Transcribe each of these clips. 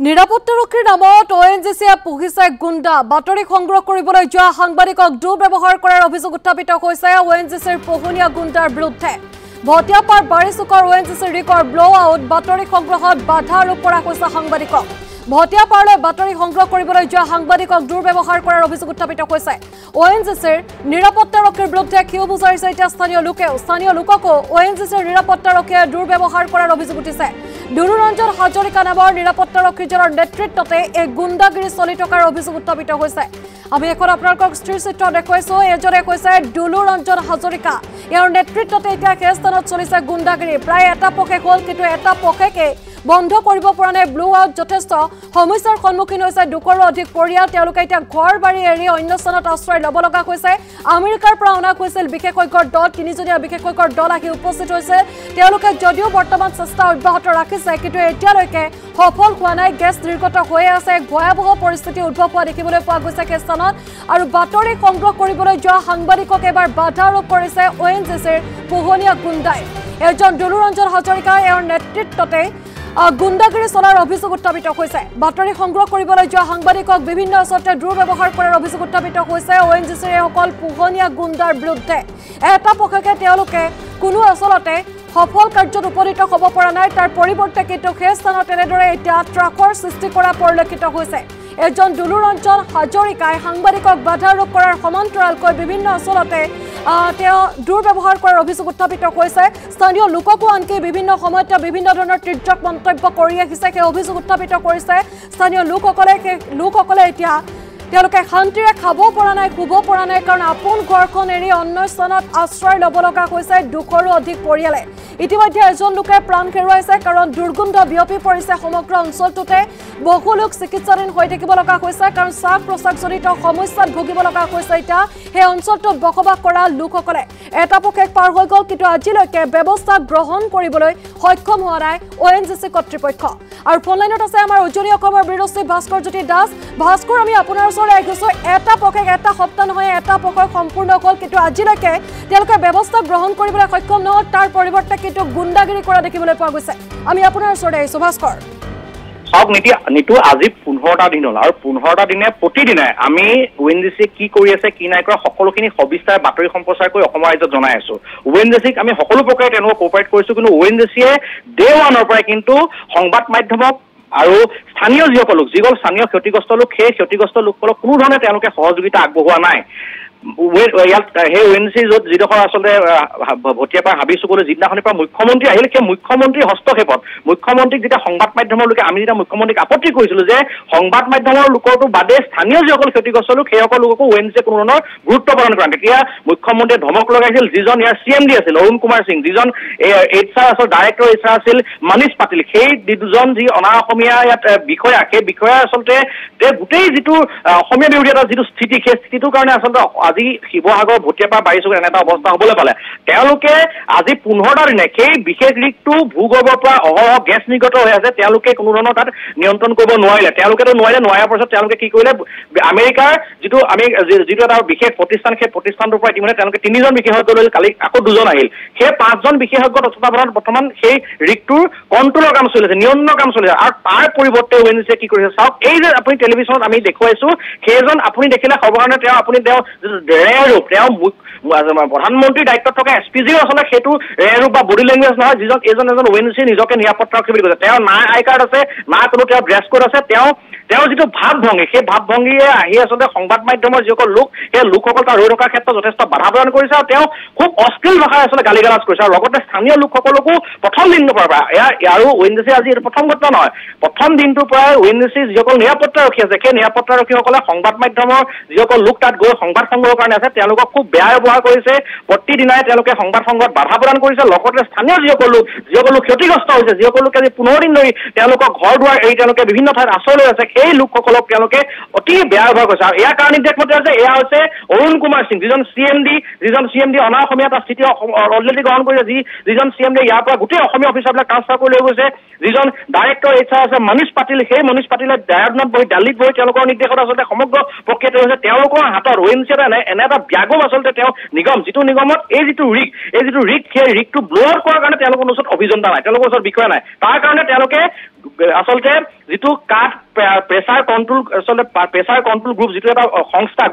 নিৰাপত্তাৰক্ষীৰ নামত ONGCয়ে পুহিছে গুণ্ডা বাতৰি সংগ্ৰহ কৰিবলৈ যোৱা সাংবাদিকক দুৰ্ব্যৱহাৰ কৰাৰ অভিযোগ উত্থাপিত হৈছে ONGCৰ পোহনীয়া গুণ্ডাৰ বিৰুদ্ধে ভটিয়াপাৰ বাৰিচুকৰ ONGCৰ ৰিকৰ ব্লো আউট বাতৰি সংগ্ৰহত বাধা আৰোপ কৰা হৈছে সাংবাদিকক ভটিয়াপাৰলৈ বাতৰি সংগ্ৰহ কৰিবলৈ যোৱা সাংবাদিকক দুৰ্ব্যৱহাৰ কৰাৰ অভিযোগ উত্থাপিত হৈছে ONGCৰ নিৰাপত্তাৰক্ষীৰ বিৰুদ্ধে ক্ষোভ বুজাইছে এতিয়া স্থানীয় লোককো ONGCৰ নিৰাপত্তাৰক্ষীয়ে দুৰ্ব্যৱহাৰ কৰাৰ অভিযোগ উঠিছে দুৰুৰঞ্জন হাজৰিকা নামৰ নিৰাপত্তাৰক্ষীজনৰ নেতৃত্বতে এই গুণ্ডাগিৰি চলি থকাৰ অভিযোগ উত্থাপিত হৈছে আমি এখন আপোনালোকক স্থিৰ চিত্ৰ দেখুৱাইছো এজনে কৈছে দুৰুৰঞ্জন হাজৰিকা ইয়াৰ নেতৃত্বতে এতিয়া সেই স্থানত চলিছে গুণ্ডাগিৰি প্ৰায় এটা পক্ষে হ'ল কিন্তু এটা পক্ষেকে বন্ধ কৰিব পৰা নাই ব্লো আউট যথেষ্ট সমস্যাৰ সন্মুখীন হৈছে দুকৰো অধিক পৰিয়াল তেওঁলোকে এতিয়া ঘৰ বাৰী এৰি অন্য স্থানত আশ্ৰয় ল'ব লগা হৈছে আমেৰিকাৰ পৰা অনা হৈছিল বিশেষজ্ঞৰ দল তিনিজনীয়া বিশেষজ্ঞৰ দল আহি উপস্থিত হৈছে তেওঁলোকে যদিও বৰ্তমান চেষ্টা অব্যাহত ৰাখিছে কিন্তু এতিয়ালৈকে সফল হোৱা নাই গেছ নিৰ্গত হৈ আছে ভয়াৱহ পৰিস্থিতি উদ্ভৱ হোৱা দেখিবলৈ পোৱা গৈছে সেই স্থানত আৰু বাতৰি সংগ্ৰহ কৰিবলৈ যোৱা সাংবাদিকক এবাৰ বাধা আৰোপ কৰিছে ONGCৰ পোহনীয়া গুণ্ডাই এজন দুৰুৰঞ্জন হাজৰিকা ইয়াৰ নেতৃত্বতে গুণ্ডাগিৰি চলাৰ অভিযোগ উত্থাপিত হৈছে বাতৰি সংগ্ৰহ কৰিবলৈ যোৱা সাংবাদিকক বিভিন্ন অঞ্চলতে দুৰ্ব্যৱহাৰ কৰাৰ অভিযোগ উত্থাপিত হৈছে ONGCৰ সকল পোহনীয়া গুণ্ডাৰ বিৰুদ্ধে এটা পক্ষকে তেওঁলোকে কোনো অঞ্চলতে সফল কাৰ্যত উপনীত হ'ব পৰা নাই তাৰ পৰিৱৰ্তে কিন্তু সেই স্থানত এনেদৰে এতিয়া ট্ৰাকৰ সৃষ্টি কৰা পৰিলক্ষিত হৈছে এজন দুৰুৰঞ্জন হাজৰিকাই সাংবাদিকক বাধা আৰোপ কৰাৰ সমান্তৰালকৈ বিভিন্ন অঞ্চলতে তেওঁ দুৰ্ব্যৱহাৰ কৰাৰ অভিযোগ উত্থাপিত হৈছে স্থানীয় লোককো আনকি বিভিন্ন সময়ত বিভিন্ন ধৰণৰ তীৰ্যক মন্তব্য কৰি আহিছে সেই অভিযোগ উত্থাপিত কৰিছে স্থানীয় লোকসকলে এতিয়া তেওঁলোকে শান্তিৰে খাব পৰা নাই শুব পৰা নাই কাৰণ আপোন ঘৰখন এৰি অন্য স্থানত আশ্ৰয় ল'ব লগা হৈছে দুশৰো অধিক পৰিয়ালে ইতিমধ্যে এজন লোকে প্ৰাণ হেৰুৱাইছে কাৰণ দুৰ্গন্ধ বিয়পি পৰিছে সমগ্ৰ অঞ্চলটোতে বহু লোক চিকিৎসাধীন হৈ থাকিব লগা হৈছে কাৰণ শ্বাস প্ৰশ্বাসজনিত সমস্যাত ভুগিব লগা হৈছে এতিয়া সেই অঞ্চলটোত বসবাস কৰা লোকসকলে এটা পক্ষে পাৰ হৈ গ'ল কিন্তু আজিলৈকে ব্যৱস্থা গ্ৰহণ কৰিবলৈ সক্ষম হোৱা নাই ONGC কৰ্তৃপক্ষ আৰু ফোন লাইনত আছে আমাৰ উজনি অসমৰ বীৰশ্ৰী ভাস্কৰ জ্যোতি দাস ভাস্কৰ আমি আপোনাৰ ওচৰলৈ আহিছোঁ এটা পক্ষে এটা সপ্তাহ নহয় এটা পক্ষ সম্পূৰ্ণ হ'ল কিন্তু আজিলৈকে তেওঁলোকে ব্যৱস্থা গ্ৰহণ কৰিবলৈ সক্ষম নহ'ল তাৰ পৰিৱৰ্তে কিন্তু গুণ্ডাগিৰি কৰা দেখিবলৈ পোৱা গৈছে আমি আপোনাৰ ওচৰলৈ আহিছোঁ ভাস্কৰ সব নীতি আজি 15টা দিন হ'ল আৰু 15টা দিনে প্ৰতিদিনে আমি ONGC কি কৰি আছে কি নাই কৰা সকলোখিনি সবিস্তাৰ বাতৰি সম্প্ৰচাৰ কৰি অসমৰ ৰাইজক জনাই আছো ONGCক আমি সকলো প্ৰকাৰে তেওঁলোকক কোঅপাৰেট কৰিছো কিন্তু ONGCয়ে ডে ওৱানৰ পৰাই কিন্তু সংবাদ মাধ্যমক আৰু স্থানীয় যিসকল স্থানীয় ক্ষতিগ্ৰস্ত লোক সেই ক্ষতিগ্ৰস্ত লোকসকলক কোনো ধৰণে তেওঁলোকে সহযোগিতা আগবঢ়োৱা নাই সেই ONGC য'ত যিডোখৰ আচলতে ভটিয়াপাৰ হাবিচুকলৈ যিদিনাখনিৰ পৰা মুখ্যমন্ত্ৰী আহিল সেই মুখ্যমন্ত্ৰীৰ হস্তক্ষেপত মুখ্যমন্ত্ৰীক যেতিয়া সংবাদ মাধ্যমৰ লোকে আমি যেতিয়া মুখ্যমন্ত্ৰীক আপত্তি কৰিছিলো যে সংবাদ মাধ্যমৰ লোকৰটো বাদে স্থানীয় যিসকল ক্ষতিগ্ৰস্ত লোক সেইসকল লোককো ONGCয়ে কোনো ধৰণৰ গুৰুত্ব প্ৰদান কৰা তেতিয়া মুখ্যমন্ত্ৰীয়ে ধমক লগাইছিল যিজন ইয়াৰ CMD আছিল অৰুণ কুমাৰ সিং যিজন HR আছিল ডাইৰেক্টৰ HR আছিল মনীষ পাটিল সেই দুজন যি অনা অসমীয়া ইয়াত বিষয়া সেই বিষয়া আচলতে গোটেই যিটো অসমীয়া বিৰোধী এটা যিটো স্থিতি সেই স্থিতিটোৰ কাৰণে আচলতে আজি শিৱসাগৰ ভটিয়াপাৰ বাৰিচুকৰ এনে এটা অৱস্থা হ'বলৈ পালে তেওঁলোকে আজি 15টা দিনে সেই বিশেষ ৰিকটো ভূগৰ্ভৰ পৰা অহৰহ গেছ নিৰ্গত হৈ আছে তেওঁলোকে কোনো ধৰণৰ তাত নিয়ন্ত্ৰণ কৰিব নোৱাৰিলে তেওঁলোকেতো নোৱাৰাৰ পাছত তেওঁলোকে কি কৰিলে আমেৰিকাৰ যিটো এটা বিশেষ প্ৰতিষ্ঠান সেই প্ৰতিষ্ঠানটোৰ পৰা ইতিমধ্যে তেওঁলোকে 3জন বিশেষজ্ঞ লৈ কালি আকৌ 2জন আহিল সেই 5জন বিশেষজ্ঞ তত্বাৱধানত বৰ্তমান সেই ৰিকটোৰ কণ্ট্ৰলৰ কাম চলি আছে নিয়ন্ত্ৰণৰ কাম চলি আছে আৰু তাৰ পৰিৱৰ্তে ONGCয়ে কি কৰিছে চাওক এই যে আপুনি টেলিভিশ্যনত আমি দেখুৱাইছো সেইজন আপুনি দেখিলে সৰ্বসাধাৰণে তেওঁ প্ৰধানমন্ত্ৰীৰ দায়িত্বত থকা SPG আচলতে সেইটো ৰেৰূপ বা বডি লেংগুৱেজ নহয় এজন ONGC নিজকে নিৰাপত্তাৰক্ষী বুলি কৈছে তেওঁ না আই কাৰ্ড আছে না কোনো তেওঁ ড্ৰেছ কোড আছে তেওঁৰ যিটো ভাৱভংগী সেই ভাৱভংগীয়ে আহি আচলতে সংবাদ মাধ্যমৰ যিসকল লোক সেই লোকসকল তাৰ ৰৈ থকাৰ ক্ষেত্ৰত যথেষ্ট বাধা প্ৰদান কৰিছে আৰু তেওঁ খুব অশ্লীল ভাষাৰে আচলতে গালিগালাজ কৰিছে আৰু লগতে স্থানীয় লোকসকলকো প্ৰথম দিনটোৰ পৰা আৰু ONGC আজি এইটো প্ৰথম ঘটনা নহয় প্ৰথম দিনটোৰ পৰাই ONGC যিসকল নিৰাপত্তাৰক্ষী আছে সেই নিৰাপত্তাৰক্ষীসকলে সংবাদ মাধ্যমৰ যিসকল লোক তাত গৈ সংবাদ সংগ্ৰহৰ কাৰণে আছে তেওঁলোকক খুব বেয়া ব্যৱহাৰ কৰিছে প্ৰতিদিনাই তেওঁলোকে সংবাদ সংগ্ৰহত বাধা প্ৰদান কৰিছে লগতে স্থানীয় যিসকল লোক ক্ষতিগ্ৰস্ত হৈছে যিসকল লোকে আজি 15 দিন ধৰি তেওঁলোকৰ ঘৰ দুৱাৰ এৰি তেওঁলোকে বিভিন্ন ঠাইত আশ্ৰয় লৈ আছে সেই সেই লোকসকলক তেওঁলোকে অতি বেয়া ব্যৱহাৰ কৰিছে আৰু ইয়াৰ কাৰণ নিৰ্দেশ মতে হৈছে এয়া হৈছে অৰুণ কুমাৰ সিং যিজন CMD অনা অসমীয়া এটা স্থিতি অলৰেডি গ্ৰহণ কৰিছে যিজন CMD ইয়াৰ পৰা গোটেই অসমীয়া অফিচাৰবিলাক ট্ৰান্সফাৰ কৰি লৈ গৈছে যিজন ডাইৰেক্টৰ HR আছে মনীষ পাটিল সেই মনীষ পাটিলে দেহৰাদুনত বহি দিল্লীত বহি তেওঁলোকৰ নিৰ্দেশত আচলতে সমগ্ৰ প্ৰক্ৰিয়াটো হৈছে তেওঁলোকৰ হাতত ONGC এনে এটা ব্যাগম আচলতে তেওঁ নিগম যিটো নিগমত এই যিটো ৰিক সেই ৰিকটো ব্ল' আউট কৰাৰ কাৰণে তেওঁলোকৰ ওচৰত অভিযন্তা নাই তেওঁলোকৰ ওচৰত বিষয় নাই তাৰ কাৰণে তেওঁলোকে আচলতে যিটো কাট প্ৰেছাৰ কণ্ট্ৰল গ্ৰুপ যিটো এটা সংস্থা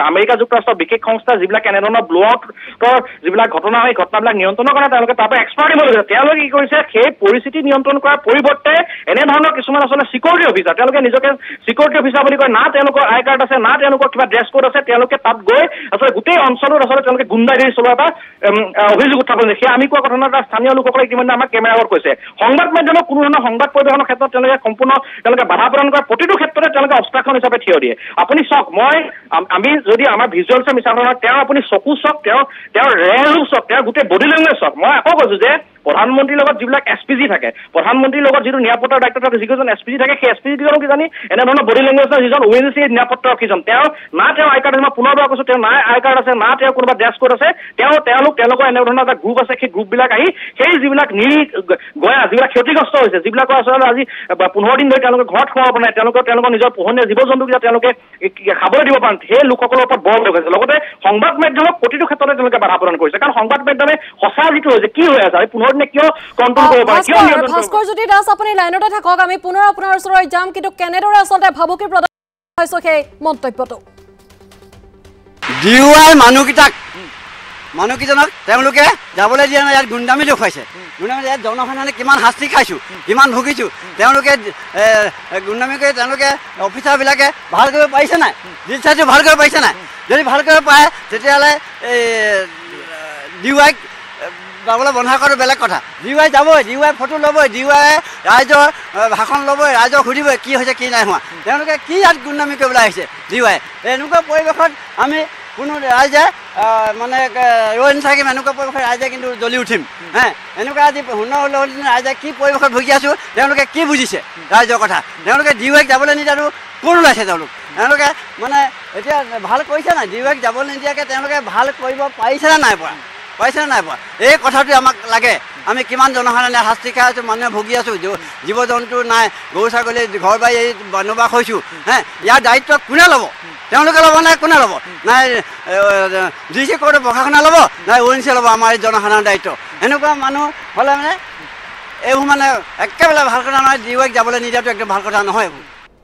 আমেৰিকা যুক্তৰাষ্ট্ৰৰ বিশেষ সংস্থা যিবিলাক এনেধৰণৰ ব্ল' আউটৰ যিবিলাক ঘটনা হয় ঘটনাবিলাক নিয়ন্ত্ৰণৰ কাৰণে তেওঁলোকে তাৰ পৰা এক্সপাৰ্ট দিব লাগিছে তেওঁলোকে কি কৰিছে সেই পৰিস্থিতি নিয়ন্ত্ৰণ কৰাৰ পৰিৱৰ্তে এনেধৰণৰ কিছুমান আচলতে চিকিউৰিটি অফিচাৰ তেওঁলোকে নিজকে চিকিউৰিটি অফিচাৰ বুলি কয় না তেওঁলোকৰ আই কাৰ্ড আছে না তেওঁলোকৰ কিবা ড্ৰেছ কোড আছে তেওঁলোকে তাত গৈ আচলতে গোটেই অঞ্চলত আচলতে তেওঁলোকে গুণ্ডাগিৰি চলোৱা এটা অভিযোগ উত্থাপন কৰিছে সেই আমি কোৱা ঘটনা এটা স্থানীয় লোকসকলে ইতিমধ্যে আমাক কেমেৰা আগত কৈছে সংবাদ মাধ্যমক কোনো ধৰণৰ সংবাদ পৰিৱেশনৰ ক্ষেত্ৰত তেওঁলোকে সম্পূৰ্ণ তেওঁলোকে বাধা প্ৰদান কৰা প্ৰতিটো ক্ষেত্ৰতে তেওঁলোকে অবষ্ট্ৰাকশ্যন হিচাপে থিয় দিয়ে আপুনি চাওক আমি যদি আমাৰ ভিজুৱেলছে মিছা নহয় তেওঁ আপুনি চকু চাওক তেওঁৰ ৰেল চাওক তেওঁৰ গোটেই বডি লেংগুৱেজ চাওক মই আকৌ কৈছো যে প্ৰধানমন্ত্ৰীৰ লগত যিবিলাক SPG থাকে প্ৰধানমন্ত্ৰীৰ লগত যিটো নিৰাপত্তাৰ দায়িত্ব থাকে যিকেইজন SPG থাকে সেই SPG কেইজনক কিজানি এনেধৰণৰ বডি লেংগুৱেজ যিজন ONGC নিৰাপত্তা ৰক্ষীজন তেওঁ আই কাৰ্ড আছে মই পুনৰবাৰ কৈছো তেওঁ আই কাৰ্ড আছে না তেওঁ কোনোবা ড্ৰেছ কোড আছে তেওঁলোকৰ এনেধৰণৰ এটা গ্ৰুপ আছে সেই গ্ৰুপবিলাক আহি সেই যিবিলাক যিবিলাক ক্ষতিগ্ৰস্ত হৈছে যিবিলাকৰ আচলতে আজি 15 দিন ধৰি তেওঁলোকে ঘৰত খোৱাব নাই তেওঁলোকৰ নিজৰ পোহনীয়া জীৱ জন্তুকেইটা তেওঁলোকে খাবলৈ দিব পাৰে সেই লোকসকলৰ ওপৰত বৰ লগাইছে লগতে সংবাদ মাধ্যমক প্ৰতিটো ক্ষেত্ৰতে তেওঁলোকে বাধা প্ৰদান কৰিছে কাৰণ সংবাদ মাধ্যমে সঁচা যিটো হৈছে কি হৈ আছে 15 দিনে কিয় কণ্ট্ৰল কৰিব পাৰে কিয় নিয়ন্ত্ৰণ কৰিব ভাস্কৰ জ্যোতি দাস আপুনি লাইনতে থাকক আমি পুনৰ আপোনাৰ ওচৰলৈ যাম কিন্তু কেনেদৰে আচলতে ভাবুকি প্ৰদান হৈছে সেই মন্তব্যটো DUI মানুহকেইজনক তেওঁলোকে যাবলৈ দিয়া নাই ইয়াত গুণ্ডামি দেখুৱাইছে ইয়াত জনসাধাৰণে কিমান শাস্তি খাইছোঁ কিমান ভুগিছোঁ তেওঁলোকে গুণ্ডামি কৰি তেওঁলোকে অফিচাৰবিলাকে ভাল কৰিব পাৰিছে নাই ডিচাৰ্জটো ভাল কৰিব পাৰিছে নাই যদি ভাল কৰিব পাৰে তেতিয়াহ'লে DUIক যাবলৈ বন্ধ কৰাটো বেলেগ কথা DUI যাবই DUI ফটো ল'বই DUI ৰাইজৰ ভাষণ ল'বই ৰাইজক সুধিবই কি হৈছে কি নাই হোৱা তেওঁলোকে কি ইয়াত গুণ্ডামি কৰিবলৈ আহিছে DUI এনেকুৱা পৰিৱেশত আমি কোনো ৰাইজে মানে ৰৈ নাথাকিম এনেকুৱা পৰিৱেশত ৰাইজে কিন্তু জ্বলি উঠিম এনেকুৱা আজি ৰাইজে কি পৰিৱেশত ভুগি আছোঁ তেওঁলোকে কি বুজিছে ৰাইজৰ কথা তেওঁলোকে DUIক যাবলৈ নিদিয়াটো কোন ওলাইছে তেওঁলোকে মানে এতিয়া ভাল কৰিছে নাই DUIক যাবলৈ নিদিয়াকৈ তেওঁলোকে ভাল কৰিব পাৰিছেনে নাই পৰা এই কথাটো আমাক লাগে আমি কিমান জনসাধাৰণে শাস্তি খাই আছোঁ মানুহে ভুগি আছোঁ জীৱ জন্তু নাই গৰু ছাগলী ঘৰ বাৰী এই বনবাস হৈছোঁ ইয়াৰ দায়িত্ব কোনে ল'ব তেওঁলোকে ল'ব নাই কোনে ল'ব নাই DC কোৰ্টৰ প্ৰশাসনে ল'ব নাই ONGC ল'ব আমাৰ এই জনসাধাৰণৰ দায়িত্ব এনেকুৱা মানুহ হ'লে মানে এইবোৰ মানে একেবাৰে ভাল কথা নহয় DUIক যাবলৈ নিদিয়াটো একদম ভাল কথা নহয়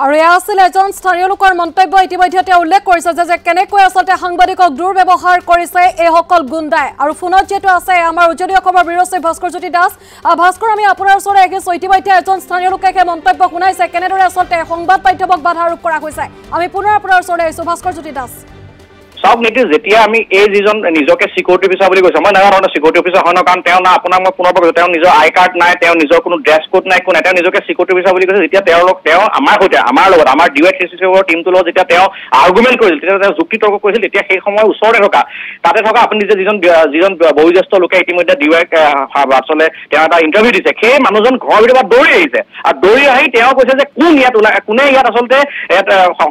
আৰু এয়া আছিল এজন স্থানীয় লোকৰ মন্তব্য ইতিমধ্যে তেওঁ উল্লেখ কৰিছে যে কেনেকৈ আচলতে সাংবাদিকক দুৰ্ব্যৱহাৰ কৰিছে এইসকল গুণ্ডাই আৰু ফোনত যেটো আছে আমাৰ উজলীয় খবৰ বিৰচে ভাস্কৰ জ্যোতি দাস ভাস্কৰ আমি আপোনাৰ ওচৰলৈ আহিছোঁ ইতিমধ্যে এজন স্থানীয় লোকে সেই মন্তব্য শুনাইছে কেনেদৰে আচলতে সংবাদ মাধ্যমক বাধা আৰোপ কৰা হৈছে আমি পুনৰ আপোনাৰ ওচৰলৈ আহিছোঁ ভাস্কৰ জ্যোতি দাস চাওক নীতি যেতিয়া আমি এই যিজন নিজকে চিকিউৰিটি অফিচাৰ বুলি কৈছে মই নাজানো চিকিউৰিটি অফিচাৰ হয় ন কাৰণ তেওঁ না আপোনাক মই পুনৰ কৈছোঁ তেওঁ নিজৰ আই কাৰ্ড নাই তেওঁ নিজৰ কোনো ড্ৰেছ কোড নাই একো নাই তেওঁ নিজকে চিকিউৰিটি অফিচাৰ বুলি কৈছে যেতিয়া তেওঁ আমাৰ সৈতে আমাৰ লগত আমাৰ DUI টিমটোৰ লগত যেতিয়া তেওঁ আৰ্গুমেণ্ট কৰিছিল তেতিয়া তেওঁ যুক্তি তৰ্ক কৰিছিল তেতিয়া সেই সময়ৰ ওচৰতে তাতে থকা আপুনি যে যিজন বয়োজ্যেষ্ঠ লোকে ইতিমধ্যে DUIক আচলতে তেওঁ এটা ইণ্টাৰভিউ দিছে সেই মানুহজন ঘৰৰ ভিতৰৰ পৰা দৌৰি আহিছে আৰু দৌৰি আহি তেওঁ কৈছে যে কোনে ইয়াত আচলতে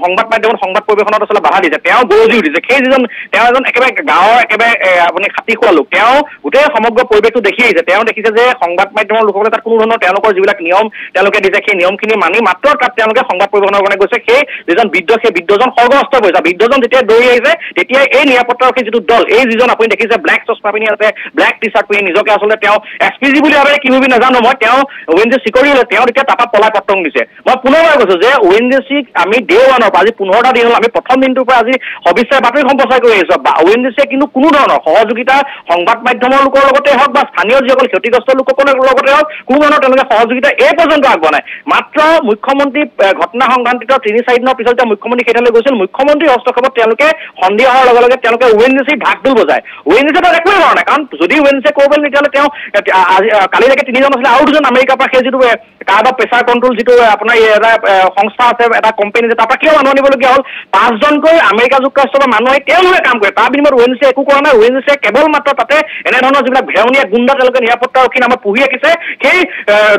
সংবাদ মাধ্যমত সংবাদ পৰিৱেশনত আচলতে বাধা দিছে তেওঁ গৰজি উঠিছে তেওঁ এজন একেবাৰে গাঁৱৰ একেবাৰে আপুনি খাতি খোৱা লোক তেওঁ গোটেই সমগ্ৰ পৰিৱেশটো দেখি আহিছে তেওঁ দেখিছে যে সংবাদ মাধ্যমৰ লোকসকলে তাত কোনো ধৰণৰ তেওঁলোকৰ যিবিলাক নিয়ম তেওঁলোকে দিছে সেই নিয়মখিনি মানি মাত্ৰ তাত তেওঁলোকে সংবাদ পৰিৱেশনৰ কাৰণে গৈছে সেই যিজন সেই বৃদ্ধজন সৰ্গস্ত কৰিছে বৃদ্ধজন যেতিয়া দৌৰি আহিছে তেতিয়া এই নিৰাপত্তাৰক্ষী যিটো দল এই যিজন আপুনি দেখিছে ব্লেক চশমা পিন্ধি আছে ব্লেক টি চাৰ্ট পিন্ধি নিজকে আচলতে তেওঁ SPG বুলি ভাবে কি ভাবি নাজানো মই তেওঁ ONGC চিকিউৰিটি তেওঁ তেতিয়া তাৰপৰা পলাই পত্ৰং দিছে মই পুনৰবাৰ কৈছোঁ যে ONGCক আমি ডে 1ৰ পৰা আজি 15টা দিন হ'ল আমি প্ৰথম দিনটোৰ পৰা আজি সবিস্তাৰ বাতৰি সম্প্ৰচাৰ কৰি আহিছোঁ ONGCয়ে কিন্তু কোনো ধৰণৰ সহযোগিতা সংবাদ মাধ্যমৰ লোকৰ লগতে হওক বা স্থানীয় যিসকল ক্ষতিগ্ৰস্ত লোকসকলৰ লগতে হওক কোনো ধৰণৰ তেওঁলোকে সহযোগিতা এই পৰ্যন্ত আগবঢ়োৱা নাই মাত্ৰ মুখ্যমন্ত্ৰী ঘটনা সংঘান্তিত 3-4 দিনৰ পিছত মুখ্যমন্ত্ৰী সেইঠাইলৈ গৈছিল মুখ্যমন্ত্ৰীৰ হস্তক্ষেপত তেওঁলোকে সন্ধিয়া হোৱাৰ লগে লগে তেওঁলোকে ONGC ঢাকঢোল বজায় ONGC একোৱেই কৰা নাই কাৰণ যদি ONGC কৰিবলৈ তেতিয়াহ'লে তেওঁ কালিলৈকে 3জন আছিলে আৰু 2জন আমেৰিকাৰ পৰা সেই যিটো কাৰ্ড প্ৰেছাৰ কণ্ট্ৰল যিটো আপোনাৰ এটা সংস্থা আছে এটা কোম্পানী আছে তাৰ পৰা কিয় মানুহ আনিবলগীয়া হ'ল 5জনকৈ আমেৰিকা যুক্তৰাষ্ট্ৰৰ পৰা মানুহ মাৰি তেওঁলোকে কাম কৰে তাৰ বিনিময়ত ONGC একো কৰা নাই ONGC কেৱল মাত্ৰ তাতে এনেধৰণৰ যিবিলাক ভেৰণীয়া গুণ্ডা তেওঁলোকে নিৰাপত্তাৰক্ষী নামত পুহি ৰাখিছে সেই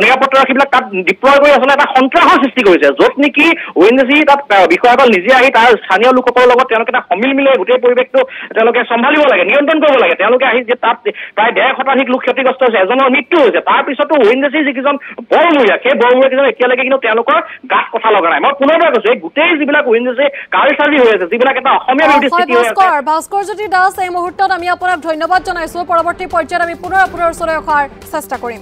নিৰাপত্তাৰক্ষীবিলাক তাত ডিপ্লয় কৰি আচলতে এটা সন্ত্ৰাসৰ সৃষ্টি কৰিছে য'ত নেকি ONGC তাত বিষয়াসকল নিজে আহি তাৰ স্থানীয় লোকসকলৰ লগত তেওঁলোকে এটা সমিল মিলে গোটেই পৰিৱেশটো তেওঁলোকে চম্ভালিব লাগে নিয়ন্ত্ৰণ কৰিব লাগে তেওঁলোকে আহি যে তাত প্ৰায় 1.5 শতাধিক লোক ক্ষতিগ্ৰস্ত হৈছে এজনৰ মৃত্যু হৈছে তাৰপিছতো ONGC যিকেইজন বৰমূৰীয়া সেই বৰমূৰীয়াকেইজন এতিয়ালৈকে কিন্তু তেওঁলোকৰ গাত কথা লগা নাই মই পুনৰবাৰ কৈছো এই গোটেই যিবিলাক ONGC কালচাৰী হৈ আছে যিবিলাক এটা অসমীয়া বিৰোধী স্থিতি হৈ আছে ভাস্কৰজ্যোতি দাস এই মুহূৰ্তত আমি আপোনাক ধন্যবাদ জনাইছো পৰৱৰ্তী পৰ্যায়ত আমি পুনৰ আপোনাৰ ওচৰলৈ অহাৰ চেষ্টা কৰিম